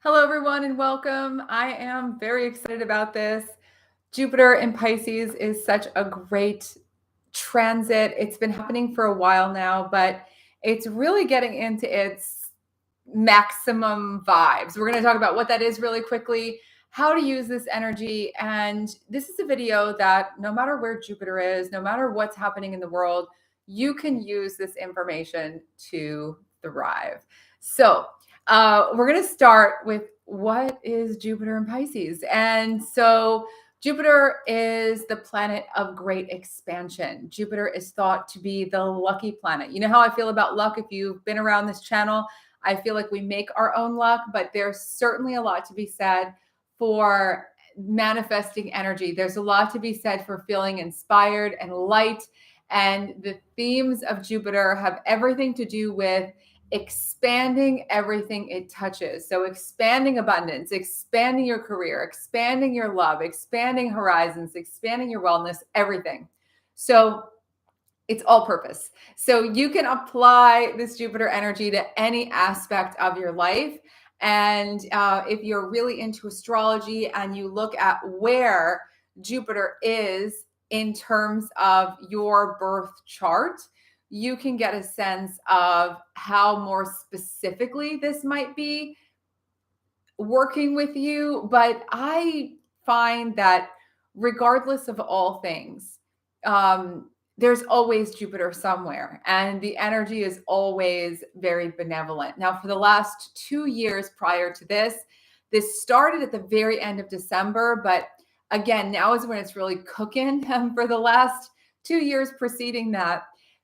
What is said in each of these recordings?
Hello, everyone, and welcome. I am very excited about this. Jupiter in Pisces is such a great transit. It's been happening for a while now, but it's really getting into its maximum vibes. We're going to talk about what that is really quickly, how to use this energy. And this is a video that no matter where Jupiter is, no matter what's happening in the world, you can use this information to thrive. So, we're going to start with what is Jupiter in Pisces. And so, Jupiter is the planet of great expansion. Jupiter is thought to be the lucky planet. You know how I feel about luck if you've been around this channel? I feel like we make our own luck, but there's certainly a lot to be said for manifesting energy. There's a lot to be said for feeling inspired and light. And the themes of Jupiter have everything to do with expanding everything it touches. So expanding abundance, expanding your career, expanding your love, expanding horizons, expanding your wellness, everything. So it's all purpose. So you can apply this Jupiter energy to any aspect of your life. And if you're really into astrology and you look at where Jupiter is in terms of your birth chart, you can get a sense of how more specifically this might be working with you. But I find that regardless of all things, there's always Jupiter somewhere, and the energy is always very benevolent. Now, for the last 2 years prior to this started at the very end of December, but again, now is when it's really cooking. For the last 2 years preceding that,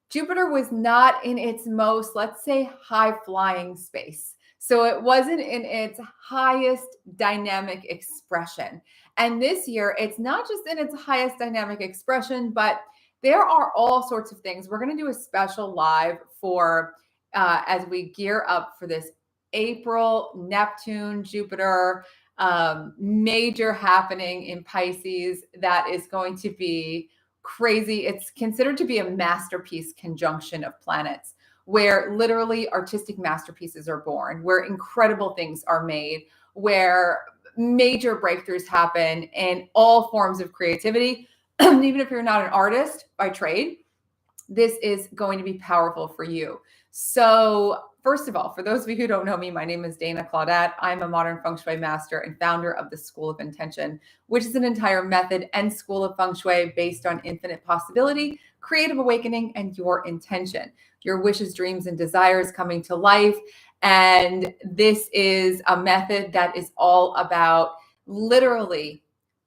Jupiter was not in its most, let's say, high flying space. So it wasn't in its highest dynamic expression. And this year, it's not just in its highest dynamic expression, but there are all sorts of things. We're going to do a special live for as we gear up for this April Neptune Jupiter major happening in Pisces that is going to be crazy. It's considered to be a masterpiece conjunction of planets where literally artistic masterpieces are born, where incredible things are made, where major breakthroughs happen in all forms of creativity. Even if you're not an artist by trade, this is going to be powerful for you. So first of all, for those of you who don't know me, my name is Dana Claudat. I'm a modern Feng Shui master and founder of the School of Intention, which is an entire method and school of Feng Shui based on infinite possibility, creative awakening, and your intention. Your wishes, dreams, and desires coming to life. And this is a method that is all about literally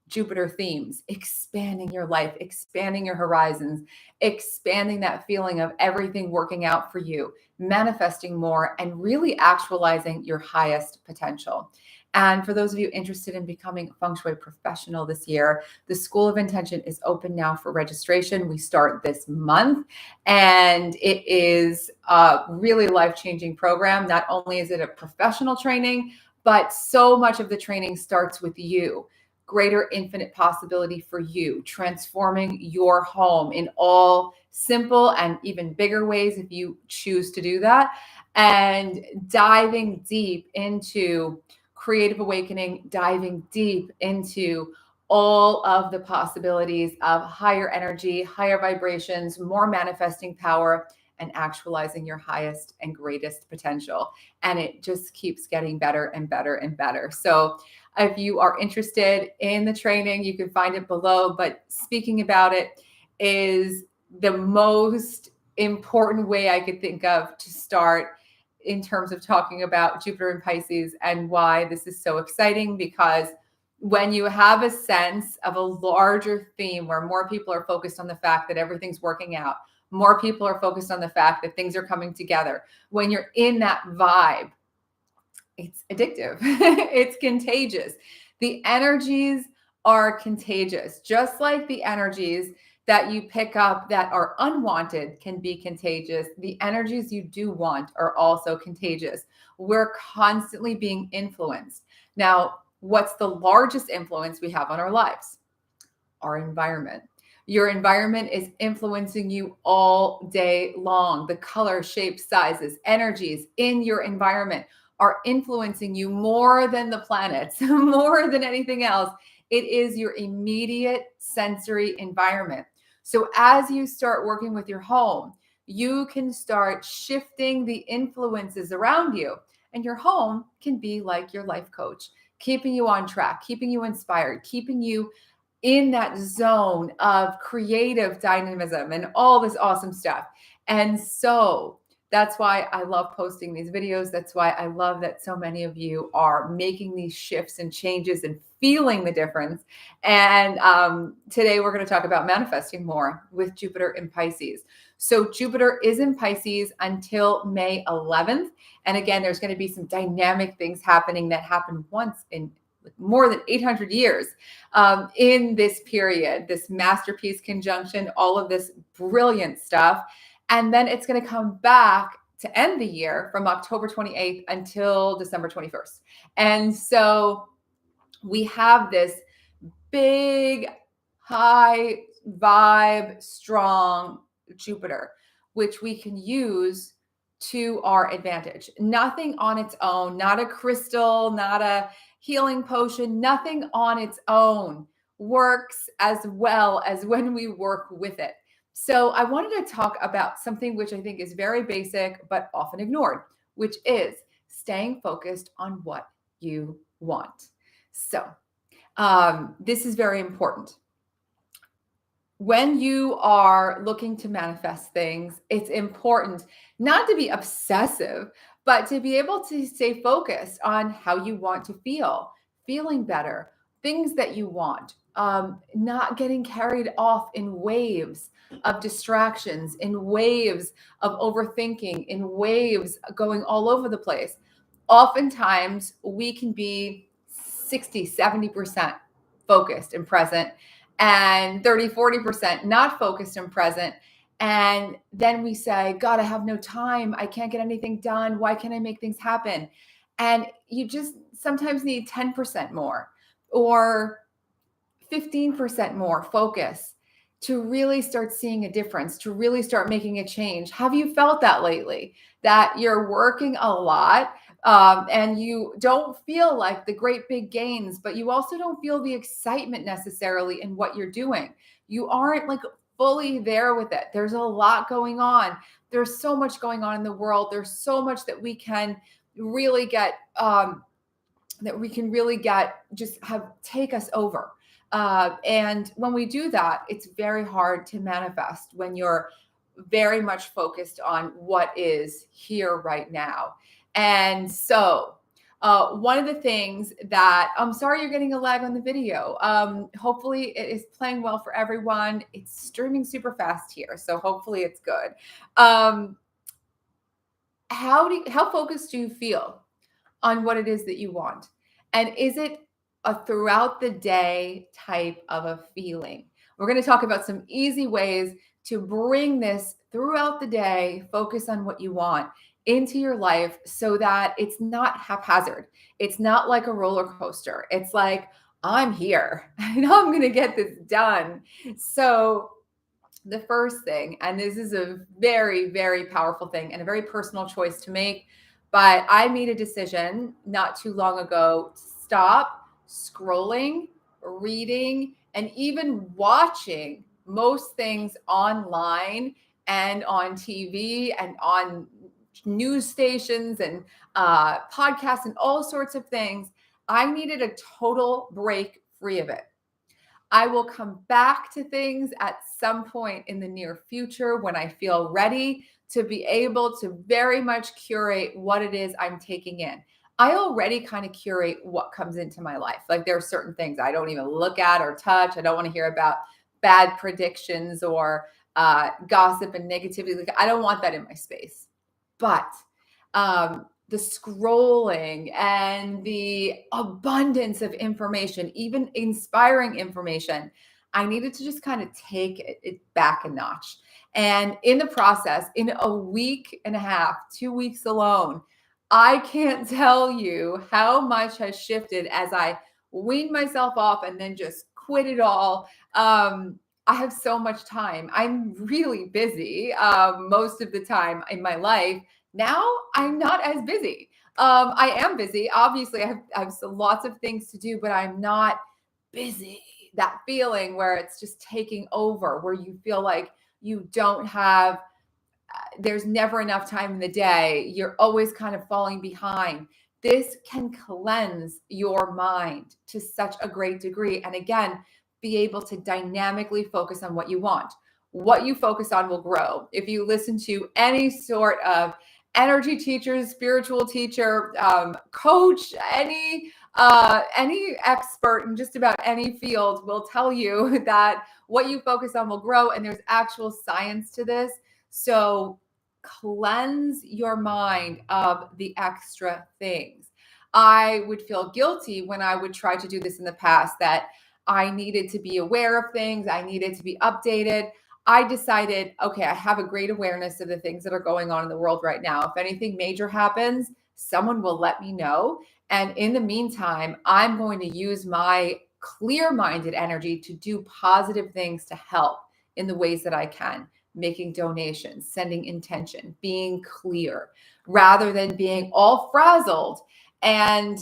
Jupiter themes, expanding your life, expanding your horizons, expanding that feeling of everything working out for you, manifesting more, and really actualizing your highest potential. And for those of you interested in becoming a Feng Shui professional this year, the School of Intention is open now for registration. We start this month, and it is a really life-changing program. Not only is it a professional training, but so much of the training starts with you. Greater infinite possibility for you, transforming your home in all simple and even bigger ways if you choose to do that, and diving deep into creative awakening, diving deep into all of the possibilities of higher energy, higher vibrations, more manifesting power, and actualizing your highest and greatest potential. And it just keeps getting better and better and better. So if you are interested in the training, you can find it below. But speaking about it is the most important way I could think of to start in terms of talking about Jupiter and Pisces and why this is so exciting. Because when you have a sense of a larger theme where more people are focused on the fact that everything's working out, more people are focused on the fact that things are coming together, when you're in that vibe, it's addictive. It's contagious. The energies are contagious, just like the energies that you pick up that are unwanted can be contagious. The energies you do want are also contagious. We're constantly being influenced. Now, what's the largest influence we have on our lives? Our environment. Your environment is influencing you all day long. The color, shapes, sizes, energies in your environment are influencing you more than the planets, more than anything else. It is your immediate sensory environment. So as you start working with your home, you can start shifting the influences around you. And your home can be like your life coach, keeping you on track, keeping you inspired, keeping you in that zone of creative dynamism and all this awesome stuff. And so that's why I love posting these videos. That's why I love that so many of you are making these shifts and changes and feeling the difference. And today we're going to talk about manifesting more with Jupiter in Pisces. So Jupiter is in Pisces until May 11th. And again, there's going to be some dynamic things happening that happen once in more than 800 years in this period, this masterpiece conjunction, all of this brilliant stuff. And then it's going to come back to end the year from October 28th until December 21st. And so we have this big, high vibe, strong Jupiter, which we can use to our advantage. Nothing on its own, not a crystal, not a healing potion, nothing on its own works as well as when we work with it. So I wanted to talk about something which I think is very basic, but often ignored, which is staying focused on what you want. So this is very important. When you are looking to manifest things, it's important not to be obsessive, but to be able to stay focused on how you want to feel, feeling better, things that you want, not getting carried off in waves of distractions, in waves of overthinking, in waves going all over the place. Oftentimes, we can be 60, 70% focused and present, and 30, 40% not focused and present. And then we say, God, I have no time. I can't get anything done. Why can't I make things happen? And you just sometimes need 10% more or 15% more focus to really start seeing a difference, to really start making a change. Have you felt that lately? That you're working a lot and you don't feel like the great big gains, but you also don't feel the excitement necessarily in what you're doing. You aren't like fully there with it. There's a lot going on. There's so much going on in the world. There's so much that we can really get, just have take us over. And when we do that, it's very hard to manifest when you're very much focused on what is here right now. And so one of the things that I'm sorry you're getting a lag on the video. Hopefully it is playing well for everyone. It's streaming super fast here, so hopefully it's good. How focused do you feel on what it is that you want? And is it a throughout the day type of a feeling? We're going to talk about some easy ways to bring this throughout the day, focus on what you want into your life so that it's not haphazard. It's not like a roller coaster. It's like, I'm here. I know I'm going to get this done. So the first thing, and this is a very, very powerful thing and a very personal choice to make, but I made a decision not too long ago to stop scrolling, reading, and even watching most things online and on TV and on news stations and podcasts and all sorts of things. I needed a total break free of it. I will come back to things at some point in the near future when I feel ready to be able to very much curate what it is I'm taking in. I already kind of curate what comes into my life. Like there are certain things I don't even look at or touch. I don't want to hear about bad predictions or gossip and negativity. Like I don't want that in my space. But the scrolling and the abundance of information, even inspiring information, I needed to just kind of take it back a notch. And in the process, in a week and a half, 2 weeks alone, I can't tell you how much has shifted as I weaned myself off and then just quit it all. I have so much time. I'm really busy most of the time in my life. Now I'm not as busy. I am busy. Obviously, I have lots of things to do, but I'm not busy. That feeling where it's just taking over, where you feel like you don't have, there's never enough time in the day. You're always kind of falling behind. This can cleanse your mind to such a great degree. And again, be able to dynamically focus on what you want. What you focus on will grow. If you listen to any sort of energy teacher, spiritual teacher, coach, any expert in just about any field will tell you that what you focus on will grow. And there's actual science to this. So cleanse your mind of the extra things. I would feel guilty when I would try to do this in the past, that I needed to be aware of things, I needed to be updated. I decided, okay, I have a great awareness of the things that are going on in the world right now. If anything major happens, someone will let me know. And in the meantime, I'm going to use my clear minded energy to do positive things to help in the ways that I can, making donations, sending intention, being clear, rather than being all frazzled and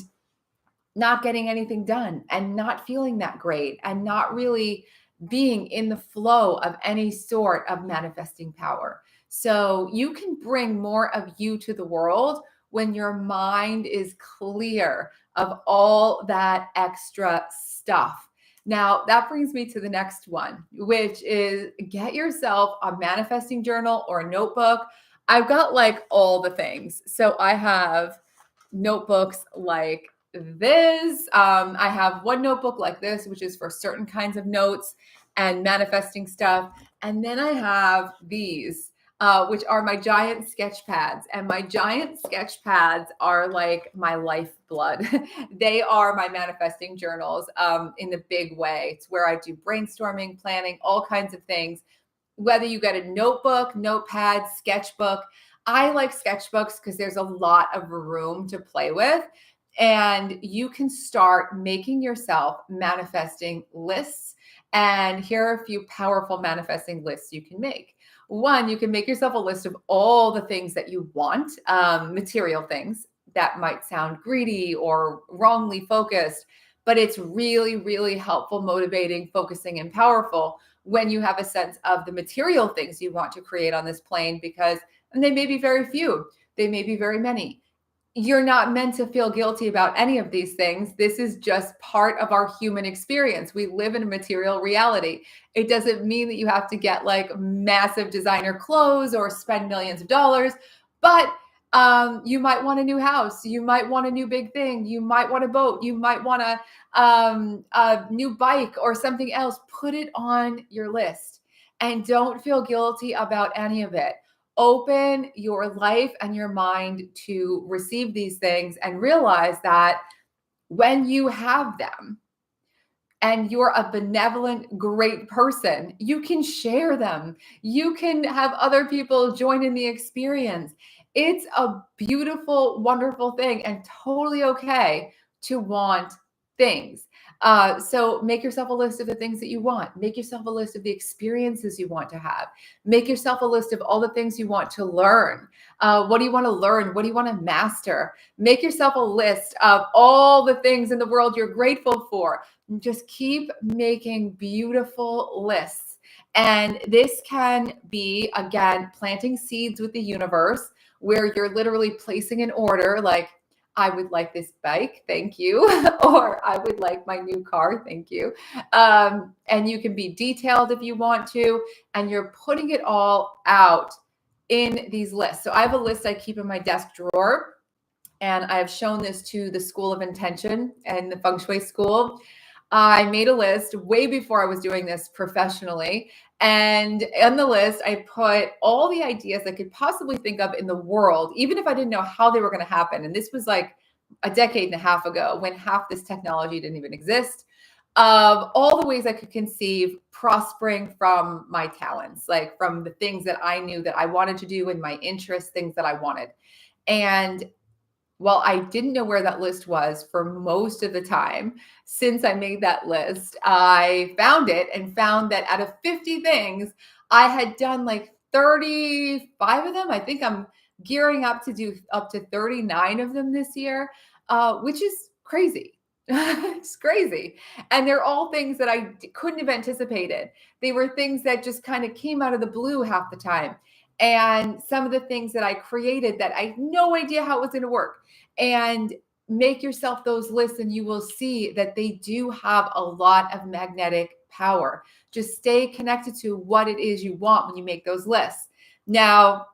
not getting anything done and not feeling that great and not really being in the flow of any sort of manifesting power. So you can bring more of you to the world when your mind is clear of all that extra stuff. Now, that brings me to the next one, which is get yourself a manifesting journal or a notebook. I've got like all the things. So I have notebooks like this. I have one notebook like this, which is for certain kinds of notes and manifesting stuff. And then I have these, which are my giant sketch pads. And my giant sketch pads are like my lifeblood. They are my manifesting journals in the big way. It's where I do brainstorming, planning, all kinds of things. Whether you get a notebook, notepad, sketchbook. I like sketchbooks because there's a lot of room to play with. And you can start making yourself manifesting lists. And here are a few powerful manifesting lists you can make. One, you can make yourself a list of all the things that you want, material things that might sound greedy or wrongly focused, but it's really, really helpful, motivating, focusing, and powerful when you have a sense of the material things you want to create on this plane, because and they may be very few, they may be very many. You're not meant to feel guilty about any of these things. This is just part of our human experience. We live in a material reality. It doesn't mean that you have to get like massive designer clothes or spend millions of dollars, but you might want a new house. You might want a new big thing. You might want a boat. You might want a new bike or something else. Put it on your list and don't feel guilty about any of it. Open your life and your mind to receive these things and realize that when you have them and you're a benevolent, great person, you can share them. You can have other people join in the experience. It's a beautiful, wonderful thing and totally okay to want things. So make yourself a list of the things that you want. Make yourself a list of the experiences you want to have. Make yourself a list of all the things you want to learn. What do you want to learn? What do you want to master? Make yourself a list of all the things in the world you're grateful for. Just keep making beautiful lists. And this can be, again, planting seeds with the universe, where you're literally placing an order like, I would like this bike, thank you. Or I would like my new car, thank you. And you can be detailed if you want to, and you're putting it all out in these lists. So I have a list I keep in my desk drawer, and I've shown this to the School of Intention and the Feng Shui school. I made a list way before I was doing this professionally. And on the list, I put all the ideas I could possibly think of in the world, even if I didn't know how they were going to happen. And this was like a decade and a half ago, when half this technology didn't even exist, of all the ways I could conceive prospering from my talents, like from the things that I knew that I wanted to do and my interests, things that I wanted. And well, I didn't know where that list was for most of the time. Since I made that list, I found it and found that out of 50 things, I had done like 35 of them. I think I'm gearing up to do up to 39 of them this year, which is crazy. It's crazy. And they're all things that I couldn't have anticipated. They were things that just kind of came out of the blue half the time. And some of the things that I created that I had no idea how it was going to work. And make yourself those lists and you will see that they do have a lot of magnetic power. Just stay connected to what it is you want when you make those lists. Now,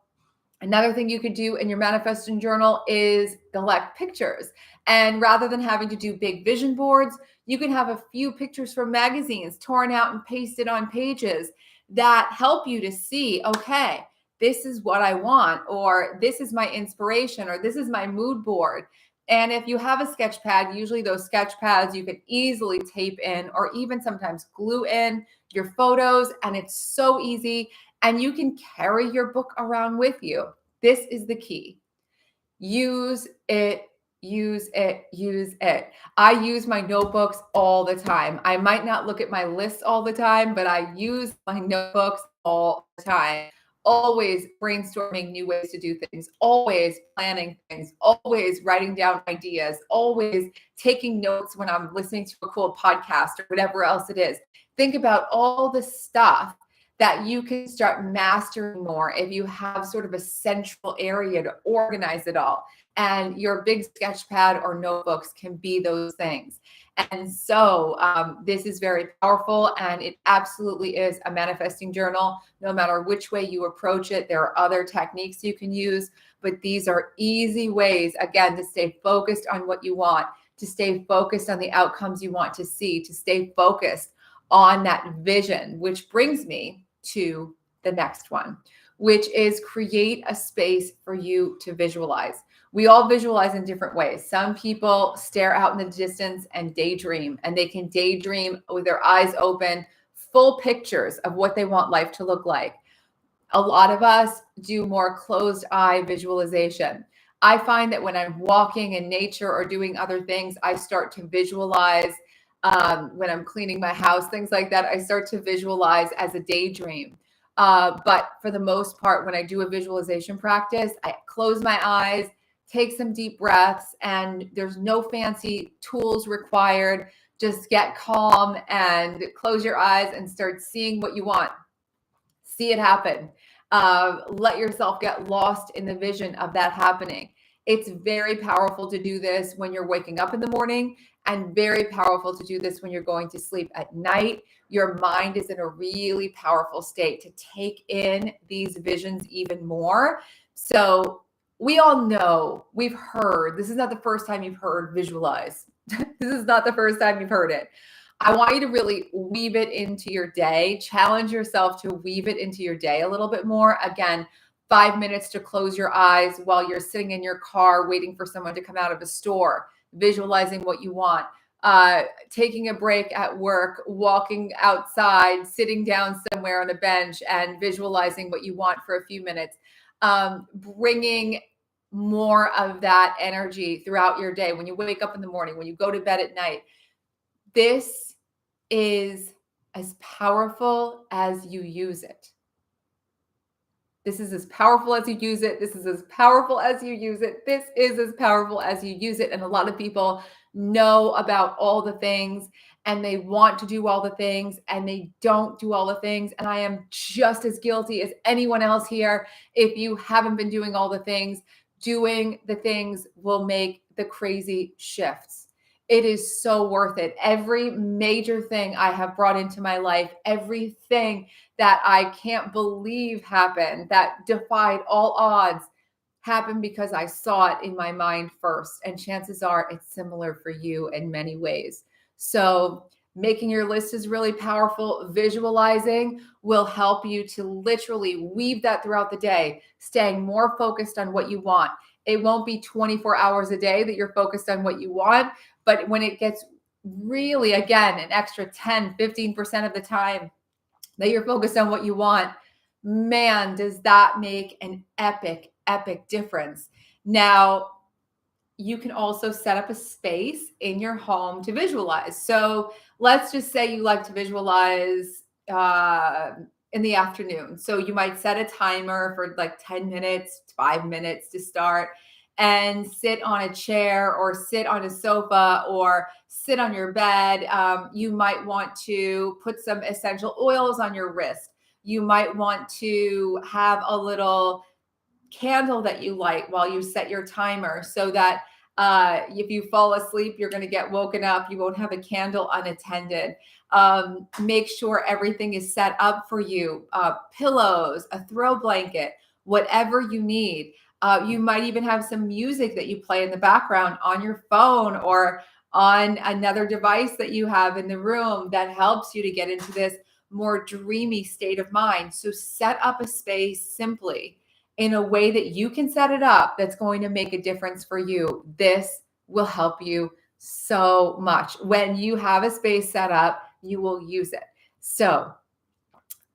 another thing you could do in your manifesting journal is collect pictures. And rather than having to do big vision boards, you can have a few pictures from magazines torn out and pasted on pages that help you to see, okay, this is what I want, or this is my inspiration, or this is my mood board. And if you have a sketch pad, usually those sketch pads you can easily tape in or even sometimes glue in your photos, and it's so easy. And you can carry your book around with you. This is the key. Use it, use it, use it. I use my notebooks all the time. I might not look at my lists all the time, but I use my notebooks all the time. Always brainstorming new ways to do things, always planning things, always writing down ideas, always taking notes when I'm listening to a cool podcast or whatever else it is. Think about all the stuff that you can start mastering more if you have sort of a central area to organize it all. And your big sketch pad or notebooks can be those things. And so this is very powerful, and it absolutely is a manifesting journal. No matter which way you approach it, there are other techniques you can use, but these are easy ways, again, to stay focused on what you want, to stay focused on the outcomes you want to see, to stay focused on that vision, which brings me to the next one, which is create a space for you to visualize. We all visualize in different ways. Some people stare out in the distance and daydream, and they can daydream with their eyes open, full pictures of what they want life to look like. A lot of us do more closed eye visualization. I find that when I'm walking in nature or doing other things, I start to visualize. When I'm cleaning my house, things like that, I start to visualize as a daydream. But for the most part, when I do a visualization practice, I close my eyes, take some deep breaths, and there's no fancy tools required. Just get calm and close your eyes and start seeing what you want. See it happen. Let yourself get lost in the vision of that happening. It's very powerful to do this when you're waking up in the morning, and very powerful to do this when you're going to sleep at night. Your mind is in a really powerful state to take in these visions even more. So we all know, we've heard, this is not the first time you've heard visualize. This is not the first time you've heard it. I want you to really weave it into your day. Challenge yourself to weave it into your day a little bit more. Again, 5 minutes to close your eyes while you're sitting in your car waiting for someone to come out of a store, visualizing what you want, taking a break at work, walking outside, sitting down somewhere on a bench and visualizing what you want for a few minutes, bringing more of that energy throughout your day. When you wake up in the morning, when you go to bed at night, this is as powerful as you use it. This is as powerful as you use it. This is as powerful as you use it. This is as powerful as you use it. And a lot of people know about all the things, and they want to do all the things, and they don't do all the things. And I am just as guilty as anyone else here. If you haven't been doing all the things, doing the things will make the crazy shifts. It is so worth it. Every major thing I have brought into my life, everything that I can't believe happened, that defied all odds, happened because I saw it in my mind first. And chances are it's similar for you in many ways. So making your list is really powerful. Visualizing will help you to literally weave that throughout the day, staying more focused on what you want. It won't be 24 hours a day that you're focused on what you want, but when it gets really, again, an extra 10, 15% of the time that you're focused on what you want, man, does that make an epic, epic difference. Now, you can also set up a space in your home to visualize. So let's just say you like to visualize in the afternoon. So you might set a timer for like 10 minutes, 5 minutes to start, and sit on a chair or sit on a sofa or sit on your bed. You might want to put some essential oils on your wrist. You might want to have a little candle that you light while you set your timer so that if you fall asleep, you're going to get woken up. You won't have a candle unattended. Make sure everything is set up for you. Pillows, a throw blanket, whatever you need. You might even have some music that you play in the background on your phone or on another device that you have in the room that helps you to get into this more dreamy state of mind. So set up a space simply in a way that you can set it up that's going to make a difference for you. This will help you so much. When you have a space set up, you will use it. So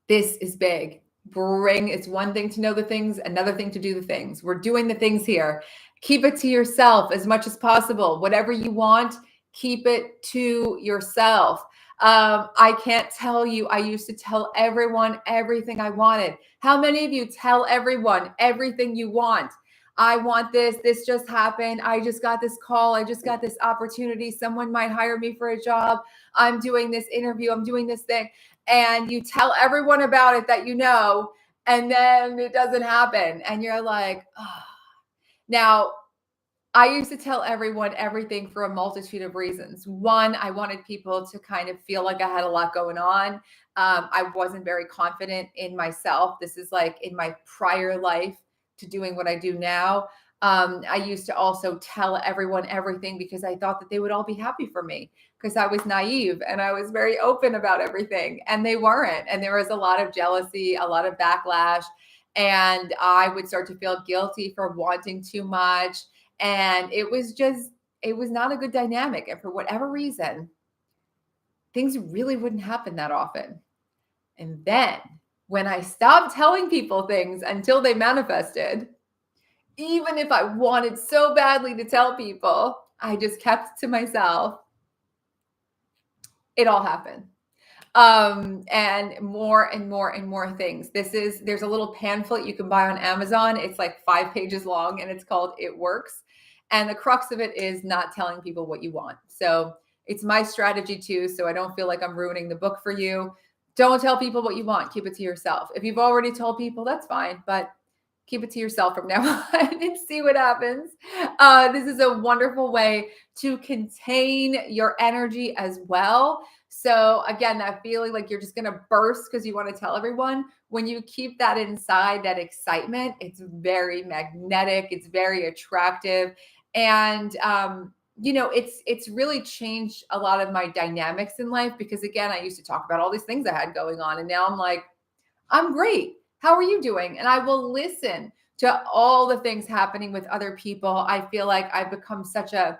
this is big. It's one thing to know the things, another thing to do the things. We're doing the things here. Keep it to yourself as much as possible. Whatever you want, keep it to yourself. I can't tell you, I used to tell everyone everything I wanted. How many of you tell everyone everything you want? I want this. This just happened. I just got this call. I just got this opportunity. Someone might hire me for a job. I'm doing this interview. I'm doing this thing. And you tell everyone about it that you know, and then it doesn't happen. And you're like, oh. Now, I used to tell everyone everything for a multitude of reasons. One, I wanted people to kind of feel like I had a lot going on. I wasn't very confident in myself. This is like in my prior life to doing what I do now. I used to also tell everyone everything because I thought that they would all be happy for me because I was naive and I was very open about everything, and they weren't. And there was a lot of jealousy, a lot of backlash, and I would start to feel guilty for wanting too much. And it was not a good dynamic. And for whatever reason, things really wouldn't happen that often. And then when I stopped telling people things until they manifested, even if I wanted so badly to tell people, I just kept to myself. It all happened. And more and more and more things. There's a little pamphlet you can buy on Amazon. It's like 5 pages long and it's called It Works. And the crux of it is not telling people what you want. So it's my strategy too. So I don't feel like I'm ruining the book for you. Don't tell people what you want. Keep it to yourself. If you've already told people, that's fine, but keep it to yourself from now on and see what happens. This is a wonderful way to contain your energy as well. So again, that feeling like you're just going to burst because you want to tell everyone, when you keep that inside, that excitement, it's very magnetic. It's very attractive. And, it's really changed a lot of my dynamics in life because again, I used to talk about all these things I had going on. And now I'm like, I'm great. How are you doing? And I will listen to all the things happening with other people. I feel like I've become such a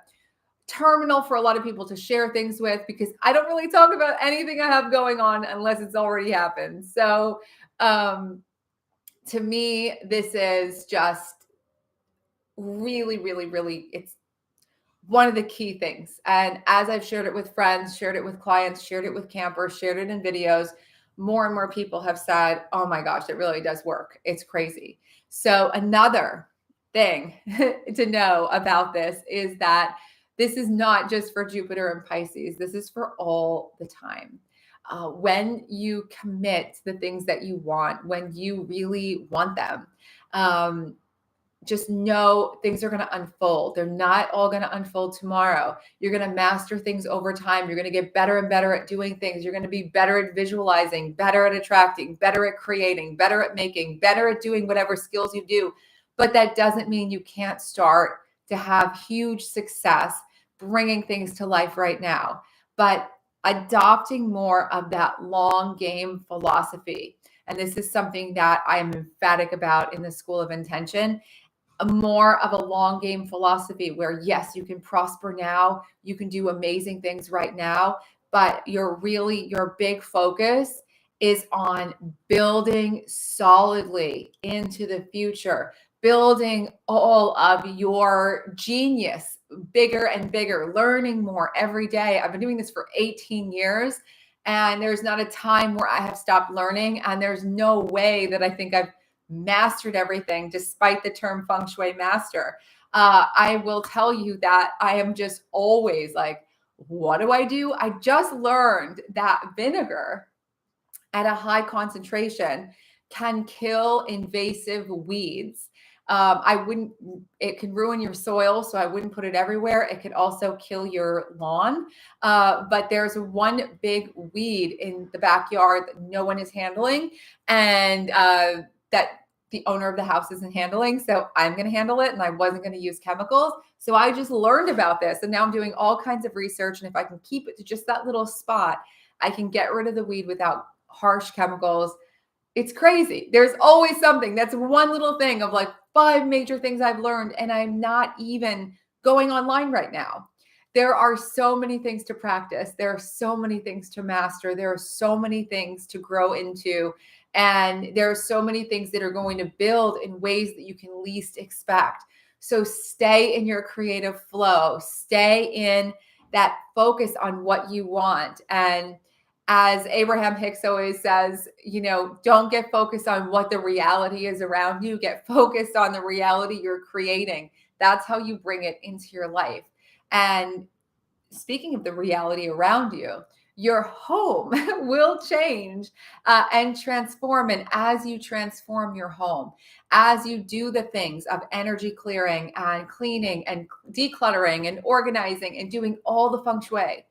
terminal for a lot of people to share things with because I don't really talk about anything I have going on unless it's already happened. So to me, this is just really, really, really, it's one of the key things. And as I've shared it with friends, shared it with clients, shared it with campers, shared it in videos, more and more people have said, oh my gosh, it really does work. It's crazy. So another thing to know about this is that this is not just for Jupiter and Pisces. This is for all the time. When you commit to the things that you want, when you really want them, just know things are going to unfold. They're not all going to unfold tomorrow. You're going to master things over time. You're going to get better and better at doing things. You're going to be better at visualizing, better at attracting, better at creating, better at making, better at doing whatever skills you do. But that doesn't mean you can't start to have huge success bringing things to life right now. But adopting more of that long game philosophy. And this is something that I am emphatic about in the School of Intention. More of a long game philosophy where, yes, you can prosper now, you can do amazing things right now, but your big focus is on building solidly into the future, building all of your genius bigger and bigger, learning more every day. I've been doing this for 18 years And there's not a time where I have stopped learning. And there's no way that I think I've mastered everything despite the term Feng Shui master. I will tell you that I am just always like, what do I do? I just learned that vinegar at a high concentration can kill invasive weeds. It can ruin your soil, so I wouldn't put it everywhere. It could also kill your lawn. But there's one big weed in the backyard that no one is handling, and that the owner of the house isn't handling. So I'm going to handle it, and I wasn't going to use chemicals. So I just learned about this, and now I'm doing all kinds of research. And if I can keep it to just that little spot, I can get rid of the weed without harsh chemicals. It's crazy. There's always something. That's one little thing of like 5 major things I've learned, and I'm not even going online right now. There are so many things to practice. There are so many things to master. There are so many things to grow into. And there are so many things that are going to build in ways that you can least expect. So stay in your creative flow. Stay in that focus on what you want. And as Abraham Hicks always says, don't get focused on what the reality is around you. Get focused on the reality you're creating. That's how you bring it into your life. And speaking of the reality around you, your home will change and transform. And as you transform your home, as you do the things of energy clearing and cleaning and decluttering and organizing and doing all the feng shui,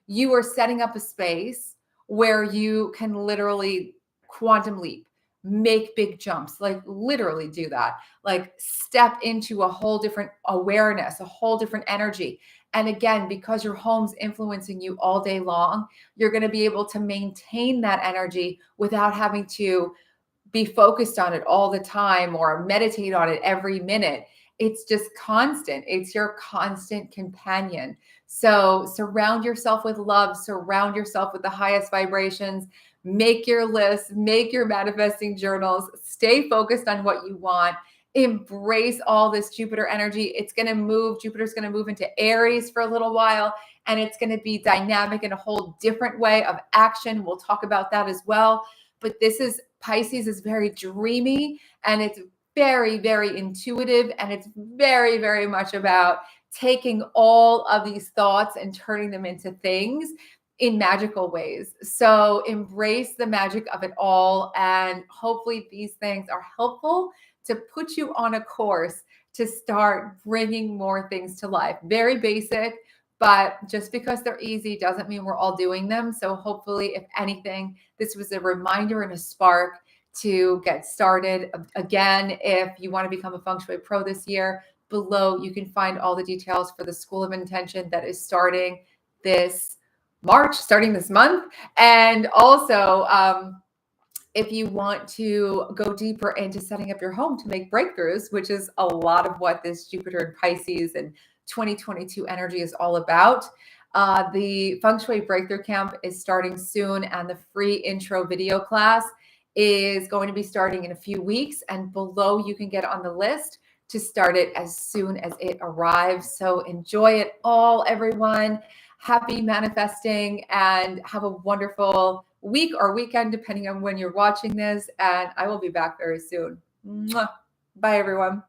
you are setting up a space where you can literally quantum leap, make big jumps, like literally do that, like step into a whole different awareness, a whole different energy. And again, because your home's influencing you all day long, you're going to be able to maintain that energy without having to be focused on it all the time or meditate on it every minute. It's just constant. It's your constant companion. So surround yourself with love, surround yourself with the highest vibrations, make your lists, make your manifesting journals, stay focused on what you want, embrace all this Jupiter energy. It's going to move. Jupiter's going to move into Aries for a little while, and it's going to be dynamic in a whole different way of action. We'll talk about that as well. But Pisces is very dreamy, and it's very, very intuitive, and it's very, very much about taking all of these thoughts and turning them into things in magical ways. So embrace the magic of it all. And hopefully these things are helpful to put you on a course to start bringing more things to life. Very basic, but just because they're easy doesn't mean we're all doing them. So hopefully, if anything, this was a reminder and a spark to get started. Again, if you want to become a Feng Shui pro this year, below you can find all the details for the School of Intention that is starting this March, starting this month. And also, if you want to go deeper into setting up your home to make breakthroughs, which is a lot of what this Jupiter and Pisces and 2022 energy is all about, the Feng Shui Breakthrough Camp is starting soon, and the free intro video class is going to be starting in a few weeks. And below you can get on the list to start it as soon as it arrives. So enjoy it all, everyone. Happy manifesting, and have a wonderful week or weekend, depending on when you're watching this. And I will be back very soon. Mwah. Bye, everyone.